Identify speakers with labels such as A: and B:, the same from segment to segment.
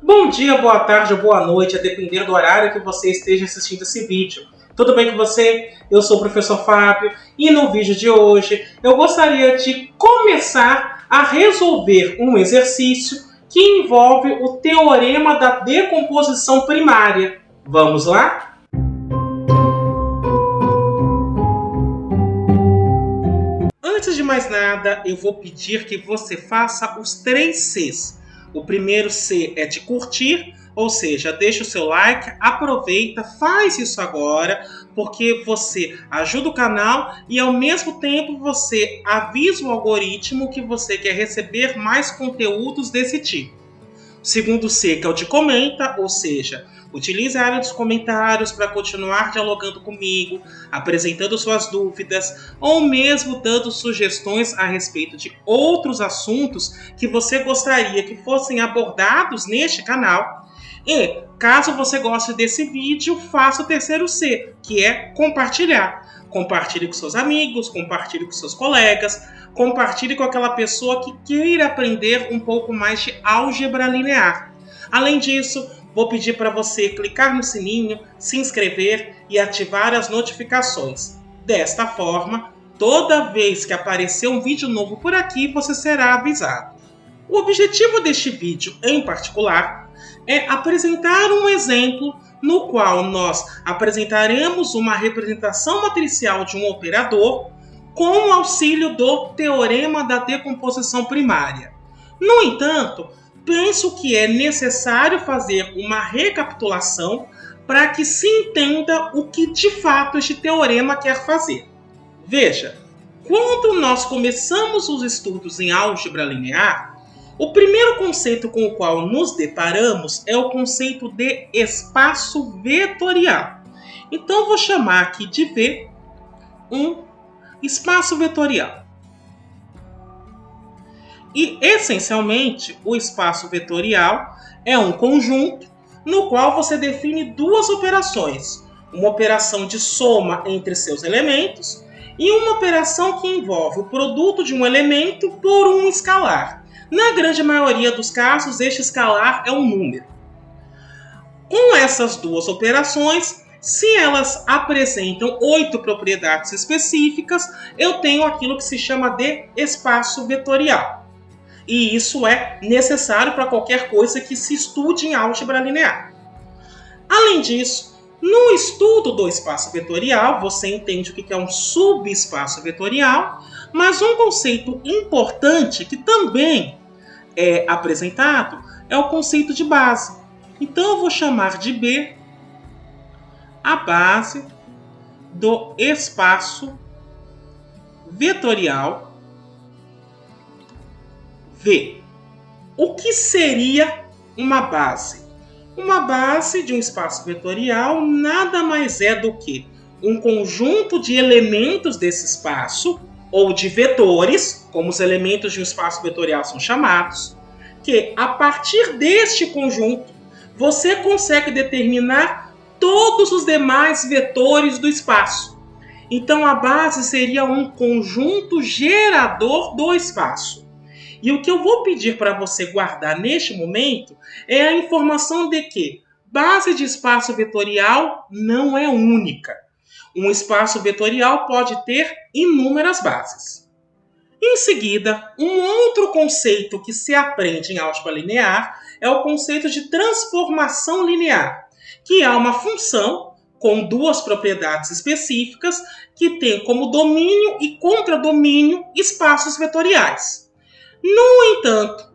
A: Bom dia, boa tarde ou boa noite, a depender do horário que você esteja assistindo esse vídeo. Tudo bem com você? Eu sou o professor Fábio e no vídeo de hoje eu gostaria de começar a resolver um exercício que envolve o teorema da decomposição primária. Vamos lá? Antes de mais nada, eu vou pedir que você faça os 3 Cs. O primeiro C é de curtir, ou seja, deixa o seu like, aproveita, faz isso agora, porque você ajuda o canal e ao mesmo tempo você avisa o algoritmo que você quer receber mais conteúdos desse tipo. O segundo C, que é o de comenta, ou seja, utilize a área dos comentários para continuar dialogando comigo, apresentando suas dúvidas ou mesmo dando sugestões a respeito de outros assuntos que você gostaria que fossem abordados neste canal. E, caso você goste desse vídeo, faça o terceiro C, que é compartilhar. Compartilhe com seus amigos, compartilhe com seus colegas, compartilhe com aquela pessoa que queira aprender um pouco mais de álgebra linear. Além disso, vou pedir para você clicar no sininho, se inscrever e ativar as notificações. Desta forma, toda vez que aparecer um vídeo novo por aqui, você será avisado. O objetivo deste vídeo, em particular, é apresentar um exemplo no qual nós apresentaremos uma representação matricial de um operador com o auxílio do teorema da decomposição primária. No entanto, penso que é necessário fazer uma recapitulação para que se entenda o que de fato este teorema quer fazer. Veja, quando nós começamos os estudos em álgebra linear, o primeiro conceito com o qual nos deparamos é o conceito de espaço vetorial. Então, vou chamar aqui de V um espaço vetorial. E, essencialmente, o espaço vetorial é um conjunto no qual você define duas operações. Uma operação de soma entre seus elementos e uma operação que envolve o produto de um elemento por um escalar. Na grande maioria dos casos, este escalar é um número. Com essas duas operações, se elas apresentam 8 propriedades específicas, eu tenho aquilo que se chama de espaço vetorial. E isso é necessário para qualquer coisa que se estude em álgebra linear. Além disso, no estudo do espaço vetorial, você entende o que é um subespaço vetorial, mas um conceito importante que também é apresentado é o conceito de base. Então eu vou chamar de B a base do espaço vetorial V. O que seria uma base? Uma base de um espaço vetorial nada mais é do que um conjunto de elementos desse espaço, ou de vetores, como os elementos de um espaço vetorial são chamados, que a partir deste conjunto você consegue determinar todos os demais vetores do espaço. Então a base seria um conjunto gerador do espaço. E o que eu vou pedir para você guardar neste momento é a informação de que base de espaço vetorial não é única. Um espaço vetorial pode ter inúmeras bases. Em seguida, um outro conceito que se aprende em álgebra linear é o conceito de transformação linear, que é uma função com duas propriedades específicas que tem como domínio e contradomínio espaços vetoriais. No entanto,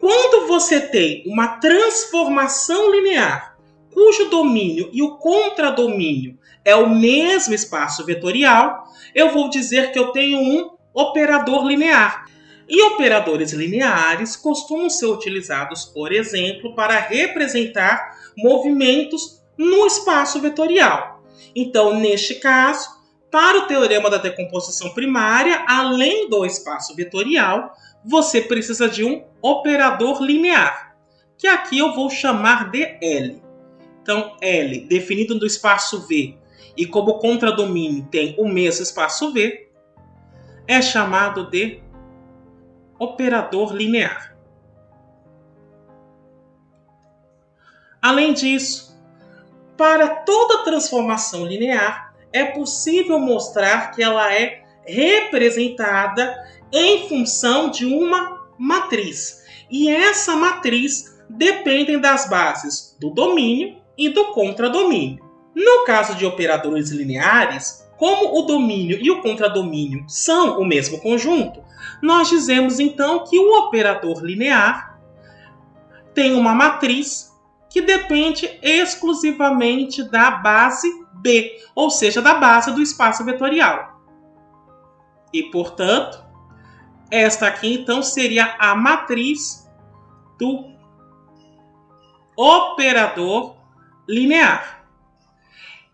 A: quando você tem uma transformação linear, cujo domínio e o contradomínio é o mesmo espaço vetorial, eu vou dizer que eu tenho um operador linear. E operadores lineares costumam ser utilizados, por exemplo, para representar movimentos no espaço vetorial. Então, neste caso, para o teorema da decomposição primária, além do espaço vetorial, você precisa de um operador linear, que aqui eu vou chamar de L. Então, L, definido no espaço V, e como contradomínio tem o mesmo espaço V, é chamado de operador linear. Além disso, para toda transformação linear, é possível mostrar que ela é representada em função de uma matriz. E essa matriz depende das bases do domínio e do contradomínio. No caso de operadores lineares, como o domínio e o contradomínio são o mesmo conjunto, nós dizemos então que o operador linear tem uma matriz que depende exclusivamente da base B, ou seja, da base do espaço vetorial. E, portanto, esta aqui então seria a matriz do operador linear.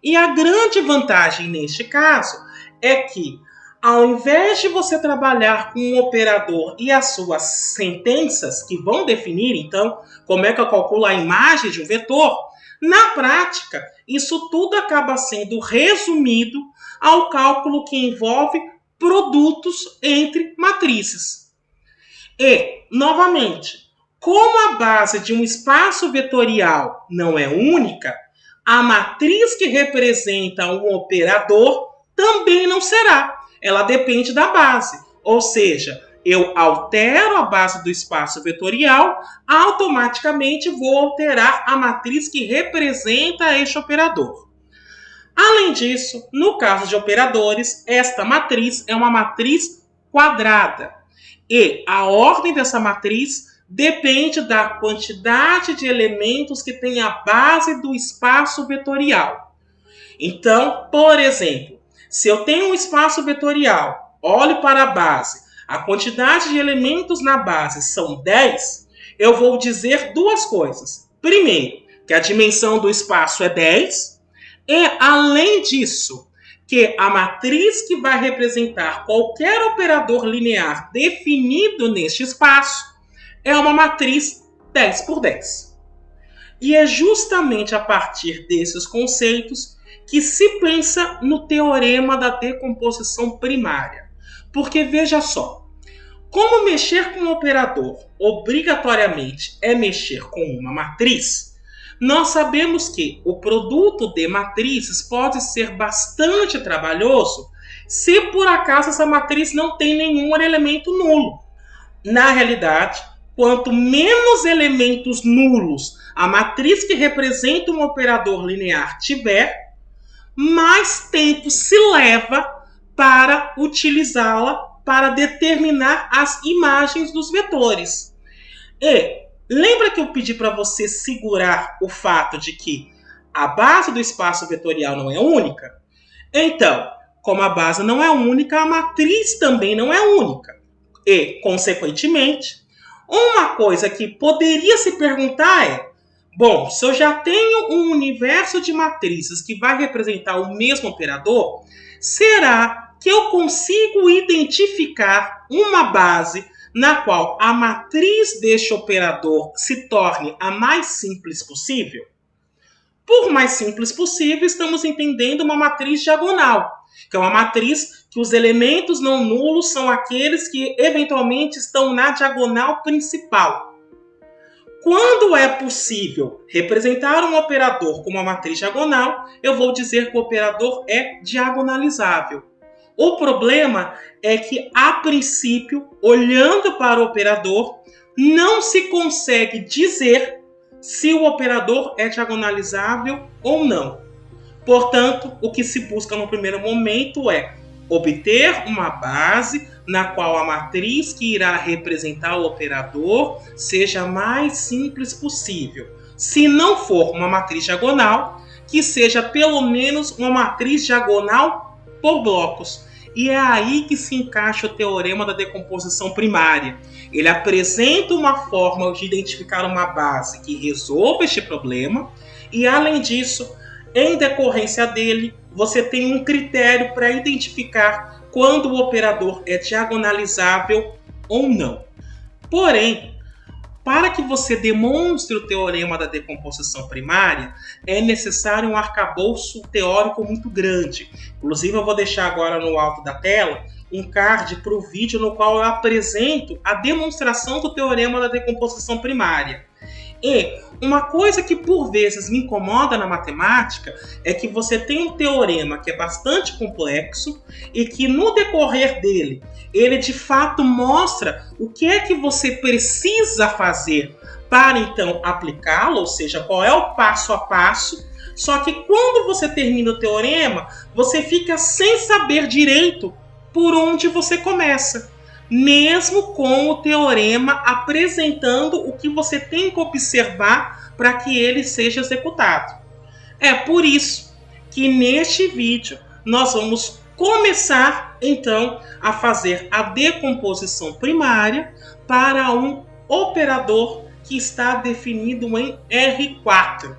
A: E a grande vantagem neste caso é que, ao invés de você trabalhar com um operador e as suas sentenças, que vão definir, então, como é que eu calculo a imagem de um vetor, na prática, isso tudo acaba sendo resumido ao cálculo que envolve produtos entre matrizes. E, novamente, como a base de um espaço vetorial não é única, a matriz que representa um operador também não será. Ela depende da base. Ou seja, eu altero a base do espaço vetorial, automaticamente vou alterar a matriz que representa este operador. Além disso, no caso de operadores, esta matriz é uma matriz quadrada. E a ordem dessa matriz depende da quantidade de elementos que tem a base do espaço vetorial. Então, por exemplo, se eu tenho um espaço vetorial, olho para a base, a quantidade de elementos na base são 10, eu vou dizer duas coisas. Primeiro, que a dimensão do espaço é 10, e além disso, que a matriz que vai representar qualquer operador linear definido neste espaço é uma matriz 10 por 10. E é justamente a partir desses conceitos que se pensa no teorema da decomposição primária. Porque veja só, como mexer com um operador obrigatoriamente é mexer com uma matriz, nós sabemos que o produto de matrizes pode ser bastante trabalhoso se por acaso essa matriz não tem nenhum elemento nulo. Na realidade, quanto menos elementos nulos a matriz que representa um operador linear tiver, mais tempo se leva para utilizá-la para determinar as imagens dos vetores. E lembra que eu pedi para você segurar o fato de que a base do espaço vetorial não é única? Então, como a base não é única, a matriz também não é única. E, consequentemente, uma coisa que poderia se perguntar é: bom, se eu já tenho um universo de matrizes que vai representar o mesmo operador, será que eu consigo identificar uma base na qual a matriz deste operador se torne a mais simples possível? Por mais simples possível, estamos entendendo uma matriz diagonal, que é uma matriz que os elementos não nulos são aqueles que eventualmente estão na diagonal principal. Quando é possível representar um operador com uma matriz diagonal, eu vou dizer que o operador é diagonalizável. O problema é que, a princípio, olhando para o operador, não se consegue dizer se o operador é diagonalizável ou não. Portanto, o que se busca no primeiro momento é obter uma base na qual a matriz que irá representar o operador seja mais simples possível. Se não for uma matriz diagonal, que seja pelo menos uma matriz diagonal por blocos. E é aí que se encaixa o teorema da decomposição primária. Ele apresenta uma forma de identificar uma base que resolva este problema e, além disso, em decorrência dele, você tem um critério para identificar quando o operador é diagonalizável ou não. Porém, para que você demonstre o teorema da decomposição primária, é necessário um arcabouço teórico muito grande. Inclusive, eu vou deixar agora no alto da tela um card para o vídeo no qual eu apresento a demonstração do teorema da decomposição primária. E uma coisa que por vezes me incomoda na matemática é que você tem um teorema que é bastante complexo e que no decorrer dele, ele de fato mostra o que é que você precisa fazer para então aplicá-lo, ou seja, qual é o passo a passo. Só que quando você termina o teorema, você fica sem saber direito por onde você começa, mesmo com o teorema apresentando o que você tem que observar para que ele seja executado. É por isso que neste vídeo nós vamos começar então a fazer a decomposição primária para um operador que está definido em R4.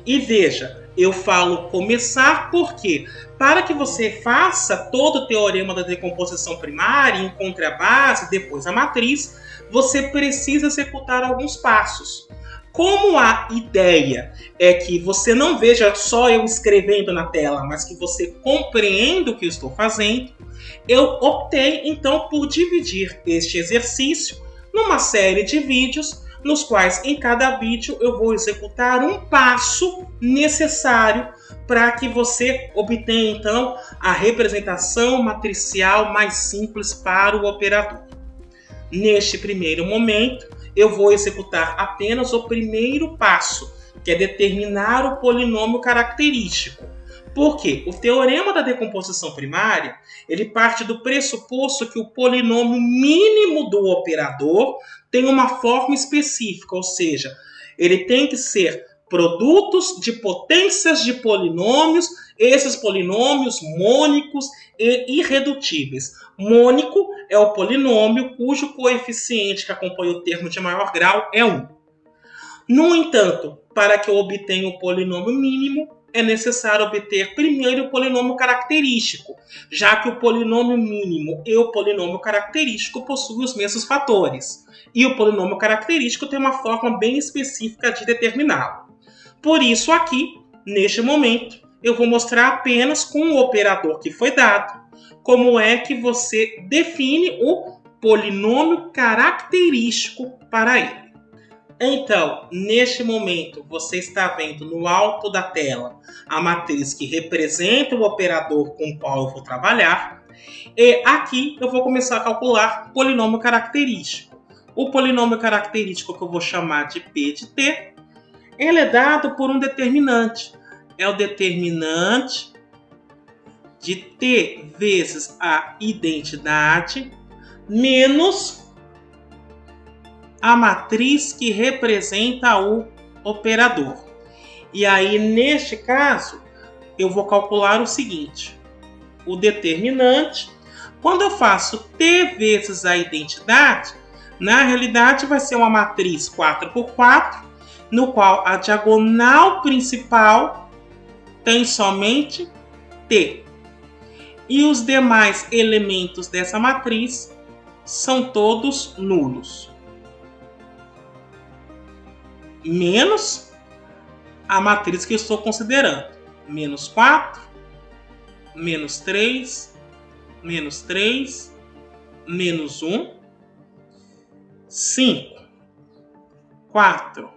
A: E veja, eu falo começar porque, para que você faça todo o teorema da decomposição primária, encontre a base, depois a matriz, você precisa executar alguns passos. Como a ideia é que você não veja só eu escrevendo na tela, mas que você compreenda o que eu estou fazendo, eu optei então por dividir este exercício numa série de vídeos, nos quais em cada vídeo eu vou executar um passo necessário para que você obtenha então a representação matricial mais simples para o operador. Neste primeiro momento, eu vou executar apenas o primeiro passo, que é determinar o polinômio característico. Porque o teorema da decomposição primária, ele parte do pressuposto que o polinômio mínimo do operador tem uma forma específica, ou seja, ele tem que ser produtos de potências de polinômios, esses polinômios mônicos e irredutíveis. Mônico é o polinômio cujo coeficiente que acompanha o termo de maior grau é 1. No entanto, para que eu obtenha o polinômio mínimo, é necessário obter primeiro o polinômio característico, já que o polinômio mínimo e o polinômio característico possuem os mesmos fatores, e o polinômio característico tem uma forma bem específica de determiná-lo. Por isso aqui, neste momento, eu vou mostrar apenas com o operador que foi dado, como é que você define o polinômio característico para ele. Então, neste momento, você está vendo no alto da tela a matriz que representa o operador com o qual eu vou trabalhar. E aqui eu vou começar a calcular o polinômio característico. O polinômio característico que eu vou chamar de P de T, ele é dado por um determinante. É o determinante de T vezes a identidade menos a matriz que representa o operador. E aí, neste caso, eu vou calcular o seguinte. O determinante, quando eu faço T vezes a identidade, na realidade vai ser uma matriz 4x4, no qual a diagonal principal tem somente T. E os demais elementos dessa matriz são todos nulos. Menos a matriz que eu estou considerando. Menos 4, menos 3, menos 3, menos 1, 5, 4,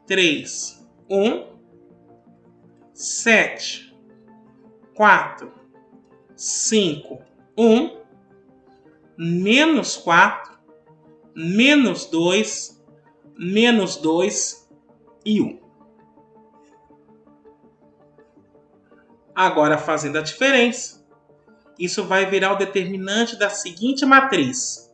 A: 3, 1, 7, 4, 5, 1, menos 4, menos 2, menos 2 e 1. Agora, fazendo a diferença, isso vai virar o determinante da seguinte matriz.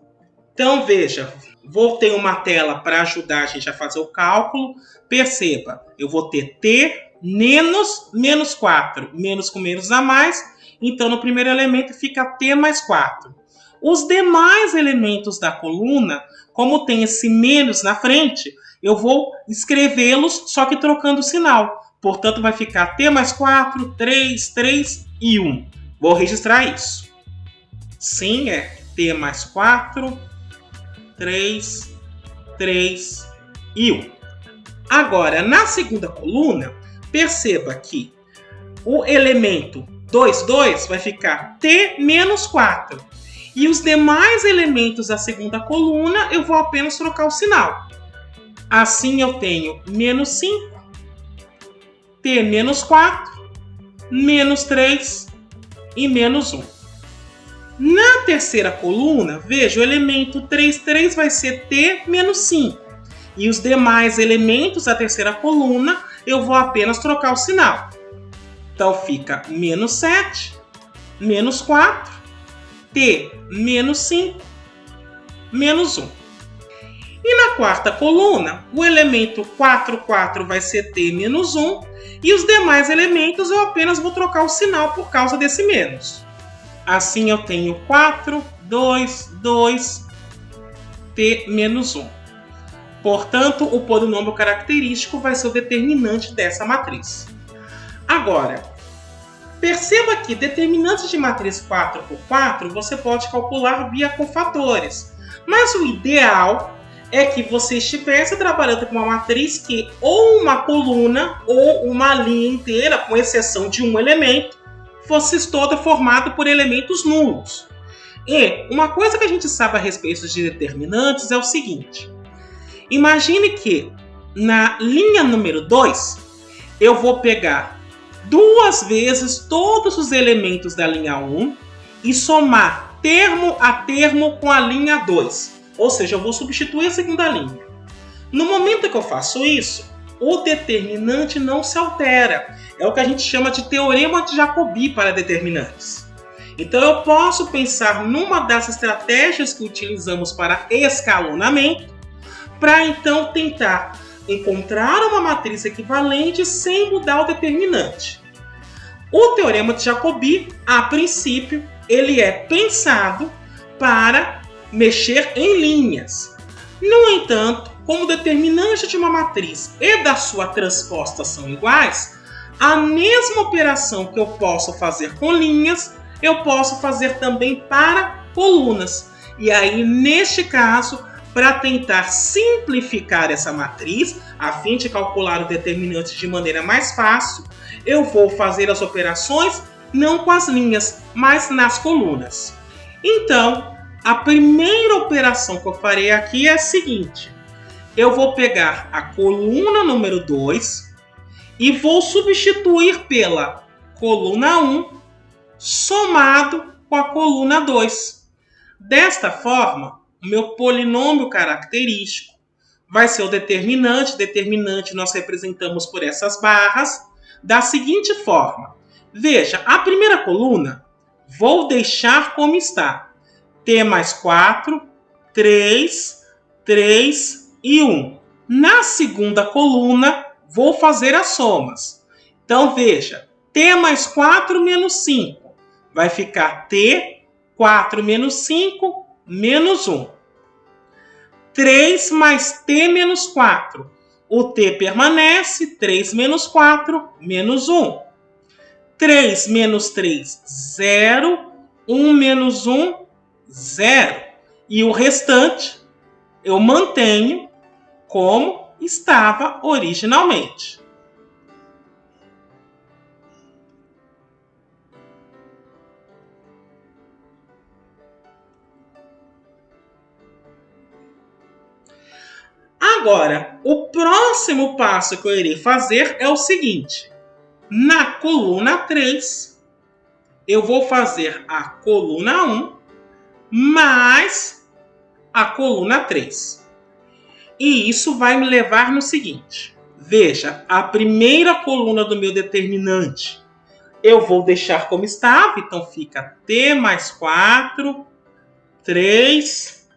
A: Então, veja, voltei uma tela para ajudar a gente a fazer o cálculo. Perceba, eu vou ter T menos 4. Menos com menos a mais. Então, no primeiro elemento fica T mais 4. Os demais elementos da coluna, como tem esse menos na frente, eu vou escrevê-los só que trocando o sinal. Portanto, vai ficar T mais 4, 3, 3 e 1. Vou registrar isso. Sim, é T mais 4, 3, 3 e 1. Agora, na segunda coluna, perceba que o elemento 2, 2 vai ficar T menos 4. E os demais elementos da segunda coluna, eu vou apenas trocar o sinal. Assim eu tenho menos 5, t menos 4, menos 3 e menos 1. Na terceira coluna, veja, o elemento 3 vai ser t menos 5. E os demais elementos da terceira coluna, eu vou apenas trocar o sinal. Então fica menos 7, menos 4, t menos 5, menos 1. E na quarta coluna, o elemento 4 vai ser t menos 1. E os demais elementos eu apenas vou trocar o sinal por causa desse menos. Assim eu tenho 4, 2, 2, t menos 1. Portanto, o polinômio característico vai ser o determinante dessa matriz. Agora, perceba que determinantes de matriz 4 por 4 você pode calcular via cofatores. Mas o ideal é que você estivesse trabalhando com uma matriz que ou uma coluna ou uma linha inteira, com exceção de um elemento, fosse toda formada por elementos nulos. E uma coisa que a gente sabe a respeito de determinantes é o seguinte. Imagine que na linha número 2, eu vou pegar 2 vezes todos os elementos da linha 1 e somar termo a termo com a linha 2. Ou seja, eu vou substituir a segunda linha. No momento que eu faço isso, o determinante não se altera. É o que a gente chama de teorema de Jacobi para determinantes. Então eu posso pensar numa das estratégias que utilizamos para escalonamento, para então tentar encontrar uma matriz equivalente sem mudar o determinante. O teorema de Jacobi, a princípio, ele é pensado para mexer em linhas. No entanto, como o determinante de uma matriz e da sua transposta são iguais, a mesma operação que eu posso fazer com linhas, eu posso fazer também para colunas. E aí, neste caso, para tentar simplificar essa matriz, a fim de calcular o determinante de maneira mais fácil, eu vou fazer as operações não com as linhas, mas nas colunas. Então, a primeira operação que eu farei aqui é a seguinte. Eu vou pegar a coluna número 2 e vou substituir pela coluna 1 somado com a coluna 2. Desta forma, o meu polinômio característico vai ser o determinante. Determinante nós representamos por essas barras da seguinte forma. Veja, a primeira coluna vou deixar como está. T mais 4, 3, 3 e 1. Na segunda coluna, vou fazer as somas. Então, veja, T mais 4 menos 5. Vai ficar T, 4 menos 5, menos 1. 3 mais T menos 4. O T permanece, 3 menos 4, menos 1. 3 menos 3, 0. 1 menos 1, 0. E o restante eu mantenho como estava originalmente. Agora, o próximo passo que eu irei fazer é o seguinte. Na coluna 3, eu vou fazer a coluna 1 mais a coluna 3. E isso vai me levar no seguinte. Veja, a primeira coluna do meu determinante eu vou deixar como estava. Então fica T mais 4, 3,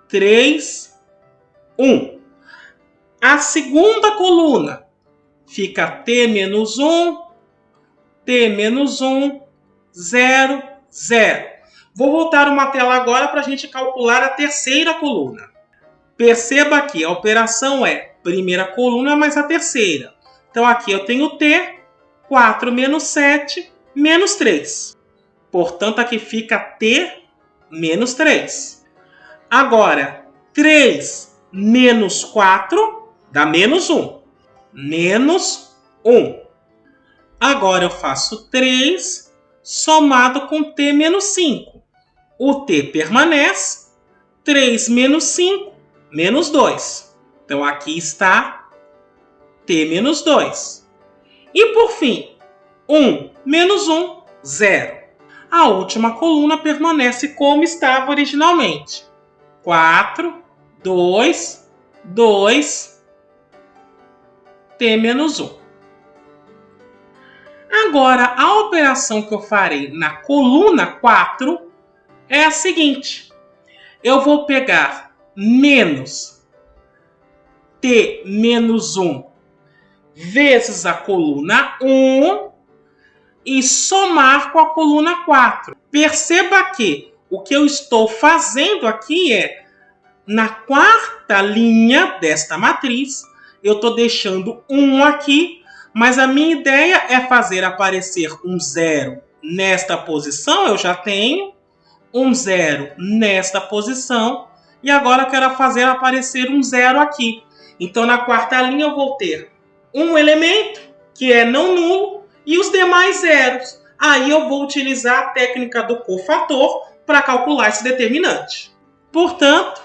A: 3, 1. A segunda coluna fica T menos 1, T menos 1, 0, 0. Vou voltar uma tela agora para a gente calcular a terceira coluna. Perceba que a operação é primeira coluna mais a terceira. Então aqui eu tenho T, 4 menos 7, menos 3. Portanto, aqui fica T menos 3. Agora, 3 menos 4 dá menos 1. Menos 1. Agora eu faço 3 somado com T menos 5. O T permanece. 3 menos 5, menos 2. Então, aqui está t menos 2. E, por fim, 1 menos 1, 0. A última coluna permanece como estava originalmente. 4, 2, 2, t menos 1. Agora, a operação que eu farei na coluna 4 é a seguinte. Eu vou pegar menos t menos 1 vezes a coluna 1 e somar com a coluna 4. Perceba que o que eu estou fazendo aqui é, na quarta linha desta matriz, eu estou deixando 1 aqui, mas a minha ideia é fazer aparecer um 0 nesta posição, eu já tenho, um 0 nesta posição, e agora eu quero fazer aparecer um 0 aqui. Então, na quarta linha, eu vou ter um elemento, que é não nulo, e os demais zeros. Aí eu vou utilizar a técnica do cofator para calcular esse determinante. Portanto,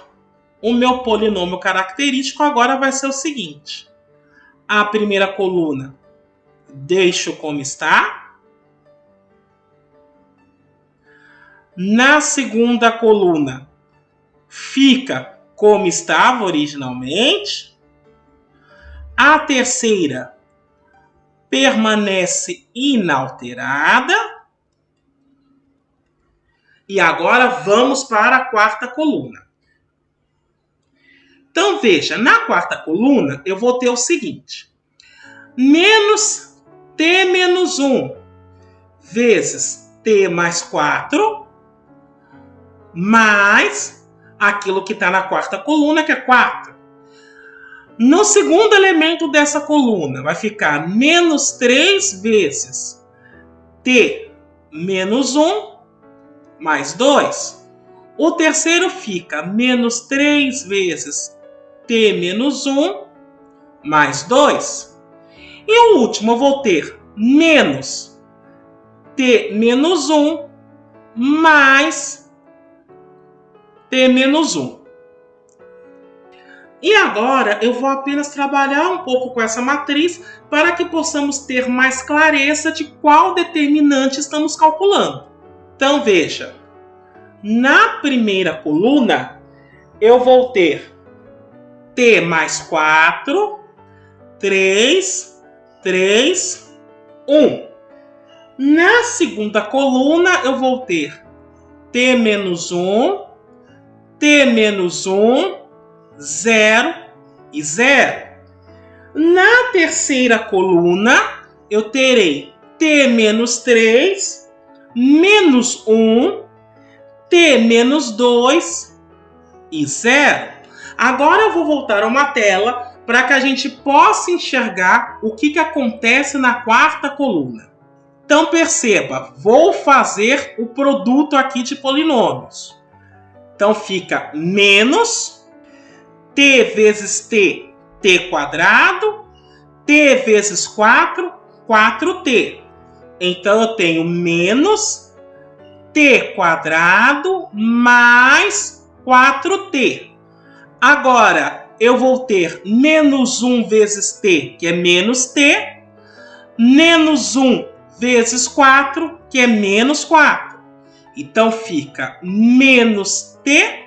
A: o meu polinômio característico agora vai ser o seguinte. A primeira coluna deixo como está. Na segunda coluna fica como estava originalmente. A terceira permanece inalterada. E agora vamos para a quarta coluna. Então, veja, na quarta coluna eu vou ter o seguinte. Menos t menos 1 vezes t mais 4, mais aquilo que está na quarta coluna, que é 4. No segundo elemento dessa coluna, vai ficar menos 3 vezes t menos 1 mais 2. O terceiro fica menos 3 vezes t menos 1 mais 2. E o último eu vou ter menos t menos 1 mais t menos 1. E agora eu vou apenas trabalhar um pouco com essa matriz para que possamos ter mais clareza de qual determinante estamos calculando. Então veja, na primeira coluna eu vou ter t mais 4, 3, 3, 1. Na segunda coluna eu vou ter t menos 1, t menos 1, 0 e 0. Na terceira coluna, eu terei t menos 3, menos 1, t menos 2 e 0. Agora eu vou voltar a uma tela para que a gente possa enxergar o que acontece na quarta coluna. Então perceba, vou fazer o produto aqui de polinômios. Então fica menos t vezes t, t quadrado, t vezes 4, 4t. Então, eu tenho menos t quadrado mais 4t. Agora, eu vou ter menos 1 vezes t, que é menos t, menos 1 vezes 4, que é menos 4. Então, fica menos t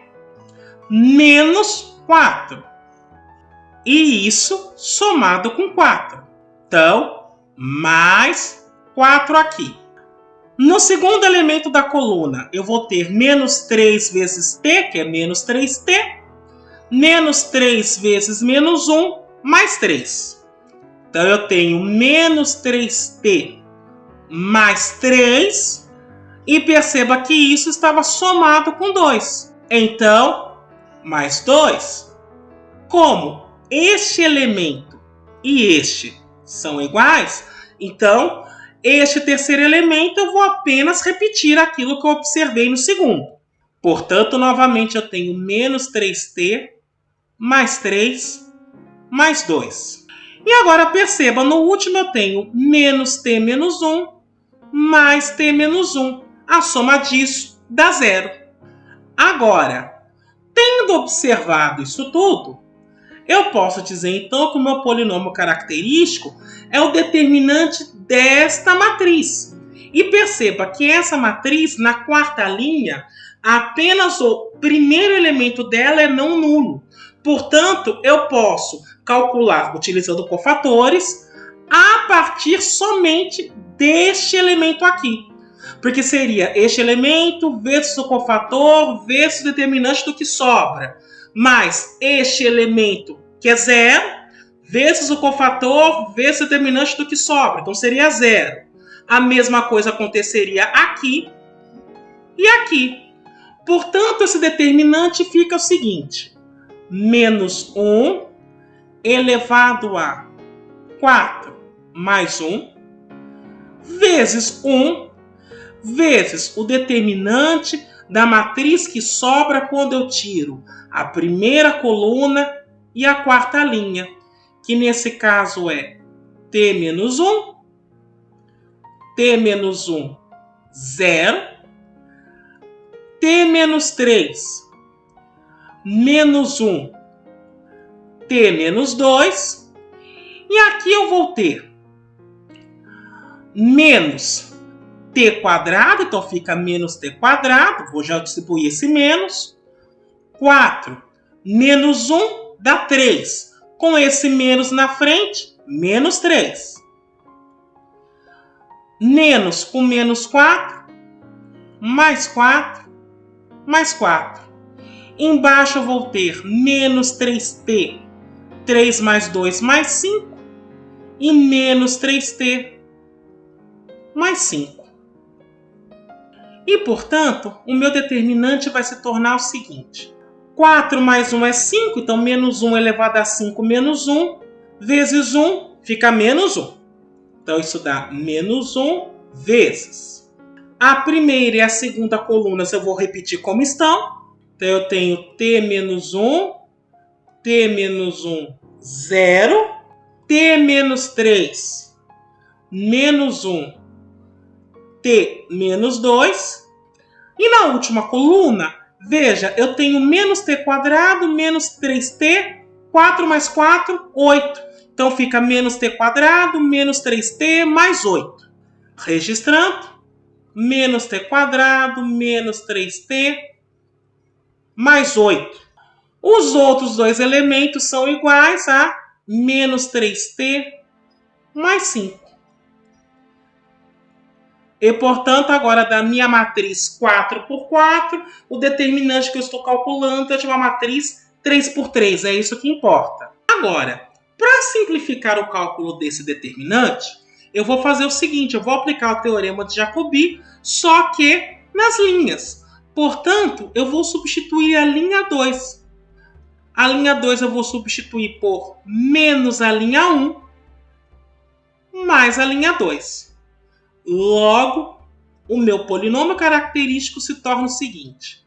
A: menos 4. E isso somado com 4. Então, mais 4 aqui. No segundo elemento da coluna, eu vou ter menos 3 vezes t, que é menos 3t, menos 3 vezes menos 1, mais 3. Então, eu tenho menos 3t mais 3, e perceba que isso estava somado com 2. Então, mais 2. Como este elemento e este são iguais, então, este terceiro elemento eu vou apenas repetir aquilo que eu observei no segundo. Portanto, novamente eu tenho menos 3t mais 3 mais 2. E agora perceba, no último eu tenho menos t menos 1 mais t menos 1. A soma disso dá 0. Agora, tendo observado isso tudo, Eu posso dizer, então, que o meu polinômio característico é o determinante desta matriz. E perceba que essa matriz, na quarta linha, apenas o primeiro elemento dela é não nulo. Portanto, eu posso calcular, utilizando cofatores, a partir somente deste elemento aqui. Porque seria este elemento vezes o cofator vezes o determinante do que sobra. Mais este elemento, que é 0, vezes o cofator vezes o determinante do que sobra. Então, seria 0. A mesma coisa aconteceria aqui e aqui. Portanto, esse determinante fica o seguinte. Menos 1 elevado a 4 mais 1 vezes 1 vezes o determinante da matriz que sobra quando eu tiro a primeira coluna e a quarta linha, que nesse caso é t menos 1, t menos 1, 0, t menos 3, menos 1, t menos 2, e aqui eu vou ter menos t quadrado, então fica menos t quadrado, vou já distribuir esse menos, 4 menos 1 dá 3, com esse menos na frente, menos 3. Menos com menos 4, mais 4, mais 4. Embaixo eu vou ter menos 3t, 3 mais 2 mais 5, e menos 3t mais 5. E, portanto, o meu determinante vai se tornar o seguinte. 4 mais 1 é 5, então menos 1 elevado a 5 menos 1, vezes 1 fica menos 1. Então, isso dá menos 1 vezes. A primeira e a segunda colunas eu vou repetir como estão. Então, eu tenho t menos 1, t menos 1, 0, t menos 3, menos 1, t menos 2. E na última coluna, veja, eu tenho menos t quadrado, menos 3t, 4 mais 4, 8. Então, fica menos t quadrado, menos 3t, mais 8. Registrando, menos t quadrado, menos 3t, mais 8. Os outros dois elementos são iguais a menos 3t, mais 5. E, portanto, agora da minha matriz 4 por 4, o determinante que eu estou calculando é de uma matriz 3 por 3. É isso que importa. Agora, para simplificar o cálculo desse determinante, eu vou fazer o seguinte. Eu vou aplicar o teorema de Jacobi, só que nas linhas. Portanto, eu vou substituir a linha 2. A linha 2 eu vou substituir por menos a linha 1 mais a linha 2. Logo, o meu polinômio característico se torna o seguinte.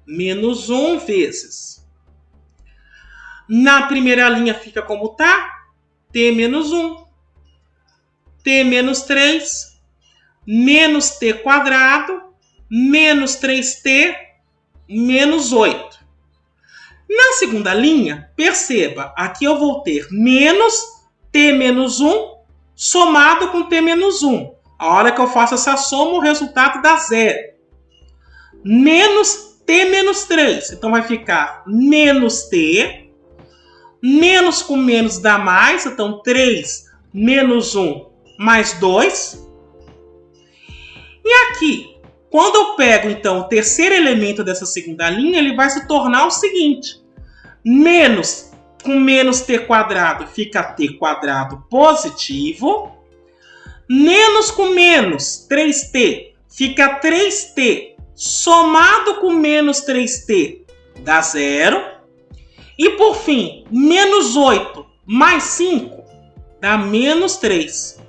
A: Menos 1 vezes. Na primeira linha fica como está. T menos 1. T menos 3. Menos t quadrado. Menos 3t. Menos 8. Na segunda linha, perceba, aqui eu vou ter menos t menos 1 somado com t menos 1. A hora que eu faço essa soma, o resultado dá 0. Menos t menos 3. Então, vai ficar menos t. Menos com menos dá mais. Então, 3 menos 1 mais 2. E aqui, quando eu pego, então, o terceiro elemento dessa segunda linha, ele vai se tornar o seguinte. Menos com menos t quadrado fica t quadrado positivo. Menos com menos 3t fica 3t somado com menos 3t dá 0. E por fim, menos 8 mais 5 dá menos 3.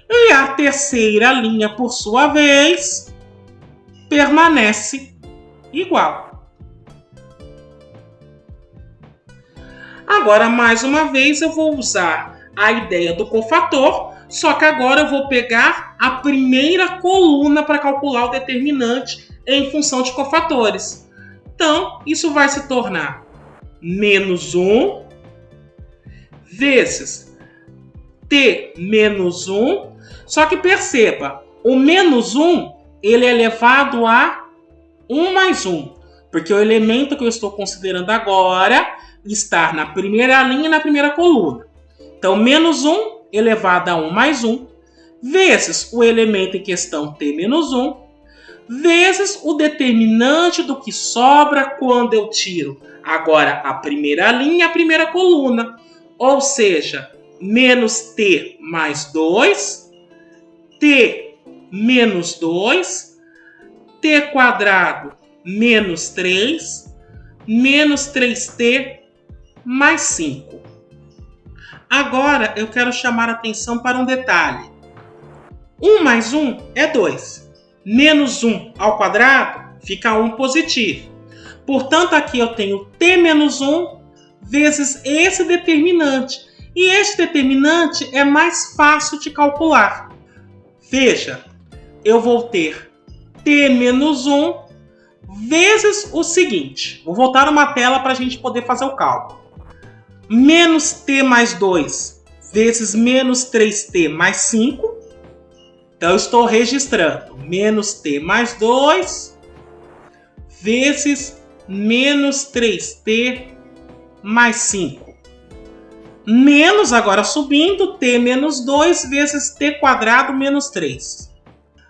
A: E a terceira linha, por sua vez, permanece igual. Agora, mais uma vez, eu vou usar a ideia do cofator. Só que agora eu vou pegar a primeira coluna para calcular o determinante em função de cofatores. Então, isso vai se tornar menos 1 vezes t menos 1. Só que perceba, o menos 1 ele é elevado a 1 mais 1. Porque o elemento que eu estou considerando agora está na primeira linha e na primeira coluna. Então, menos 1 elevado a 1 mais 1, vezes o elemento em questão t menos 1, vezes o determinante do que sobra quando eu tiro agora a primeira linha e a primeira coluna. Ou seja, menos t mais 2, t menos 2, t quadrado menos 3, menos 3t mais 5. Agora eu quero chamar a atenção para um detalhe. 1 mais 1 é 2. Menos 1 ao quadrado fica 1 positivo. Portanto, aqui eu tenho t menos 1 vezes esse determinante. E este determinante é mais fácil de calcular. Veja, eu vou ter t menos 1 vezes o seguinte. Vou voltar uma tela para a gente poder fazer o cálculo. Menos t mais 2 vezes menos 3t mais 5. Então, eu estou registrando menos t mais 2 vezes menos 3t mais 5. Menos, agora subindo, t menos 2 vezes t quadrado menos 3.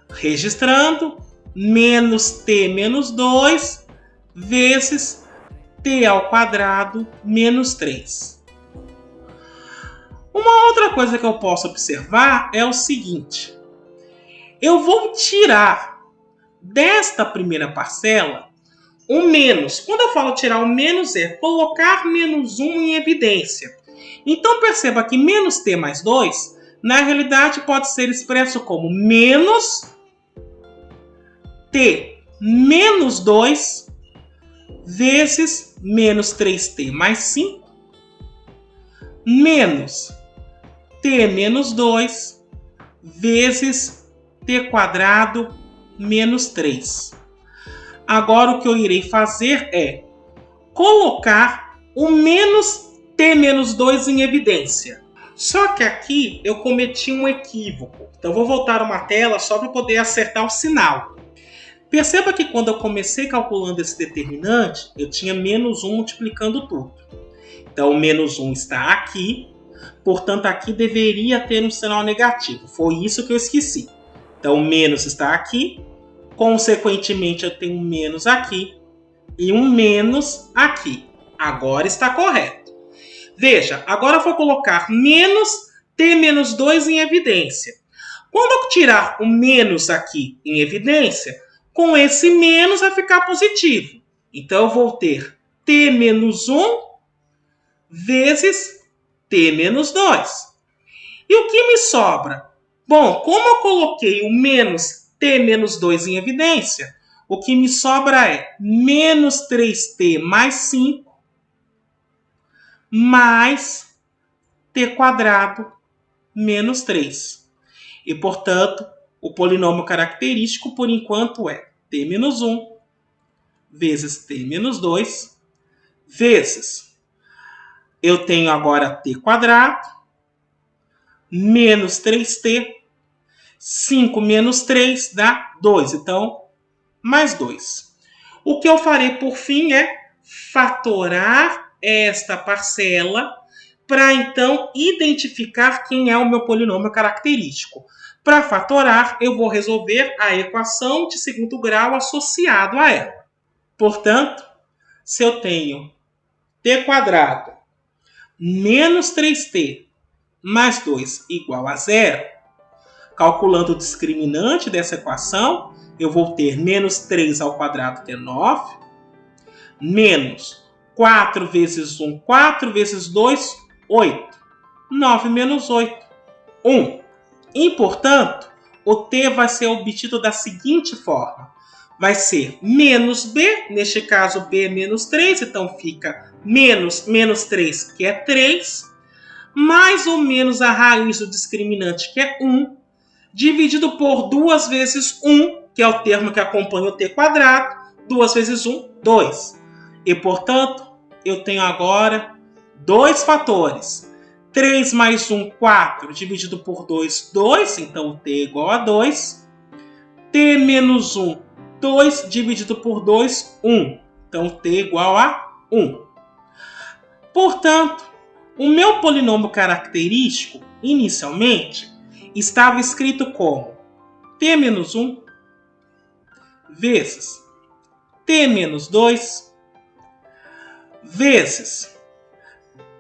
A: Registrando, menos t menos 2 vezes t ao quadrado menos 3. Uma outra coisa que eu posso observar é o seguinte. Eu vou tirar desta primeira parcela o menos. Quando eu falo tirar o menos, é colocar menos 1 em evidência. Então perceba que menos t mais 2, na realidade, pode ser expresso como menos t menos 2 vezes menos 3t mais 5 menos t menos 2 vezes t quadrado menos 3. Agora o que eu irei fazer é colocar o menos t menos 2 em evidência. Só que aqui eu cometi um equívoco. Então vou voltar uma tela só para poder acertar o sinal. Perceba que quando eu comecei calculando esse determinante, eu tinha menos 1 multiplicando tudo. Então, o menos 1 está aqui, portanto, aqui deveria ter um sinal negativo. Foi isso que eu esqueci. Então, o menos está aqui, consequentemente, eu tenho um menos aqui e um menos aqui. Agora está correto. Veja, agora eu vou colocar menos t menos 2 em evidência. Quando eu tirar o menos aqui em evidência, com esse menos vai ficar positivo. Então, eu vou ter t menos 1 vezes t menos 2. E o que me sobra? Bom, como eu coloquei o menos t menos 2 em evidência, o que me sobra é menos 3t mais 5 mais t quadrado menos 3. E, portanto, o polinômio característico, por enquanto, é t menos 1 vezes t menos 2 vezes, eu tenho agora t quadrado menos 3t, 5 menos 3 dá 2, então, mais 2. O que eu farei por fim é fatorar esta parcela para, então, identificar quem é o meu polinômio característico. Para fatorar, eu vou resolver a equação de segundo grau associado a ela. Portanto, se eu tenho t quadrado menos 3t mais 2 igual a 0, calculando o discriminante dessa equação, eu vou ter menos 3 ao quadrado, que é 9, menos 4 vezes 1, 4 vezes 2, 8. 9 menos 8, 1. E, portanto, o t vai ser obtido da seguinte forma. Vai ser menos b, neste caso b é menos 3, então fica menos 3, que é 3, mais ou menos a raiz do discriminante, que é 1, dividido por 2 vezes 1, que é o termo que acompanha o t quadrado, 2 vezes 1, 2. E, portanto, eu tenho agora dois fatores. 3 mais 1, 4, dividido por 2, 2, então o t é igual a 2. t menos 1, 2, dividido por 2, 1. Então o t é igual a 1. Portanto, o meu polinômio característico, inicialmente, estava escrito como t menos 1 vezes t menos 2 vezes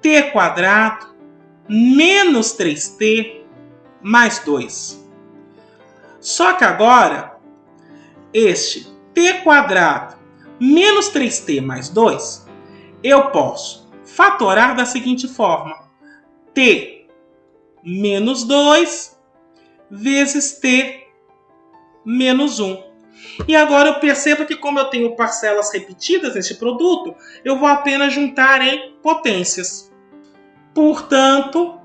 A: t quadrado menos 3t mais 2. Só que agora, este t quadrado menos 3t mais 2, eu posso fatorar da seguinte forma: t menos 2 vezes t menos 1. E agora eu percebo que, como eu tenho parcelas repetidas neste produto, eu vou apenas juntar em potências. Portanto,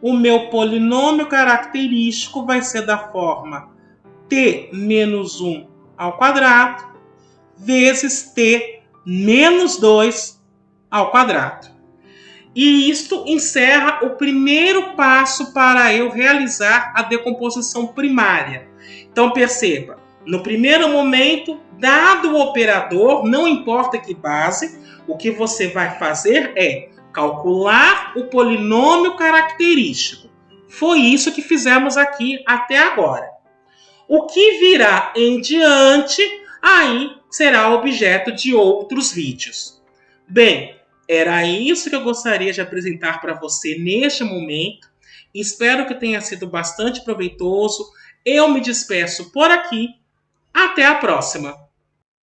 A: o meu polinômio característico vai ser da forma t menos 1 ao quadrado vezes t menos 2 ao quadrado. E isto encerra o primeiro passo para eu realizar a decomposição primária. Então perceba, no primeiro momento, dado o operador, não importa que base, o que você vai fazer é calcular o polinômio característico. Foi isso que fizemos aqui até agora. O que virá em diante, aí será objeto de outros vídeos. Bem, era isso que eu gostaria de apresentar para você neste momento. Espero que tenha sido bastante proveitoso. Eu me despeço por aqui. Até a próxima!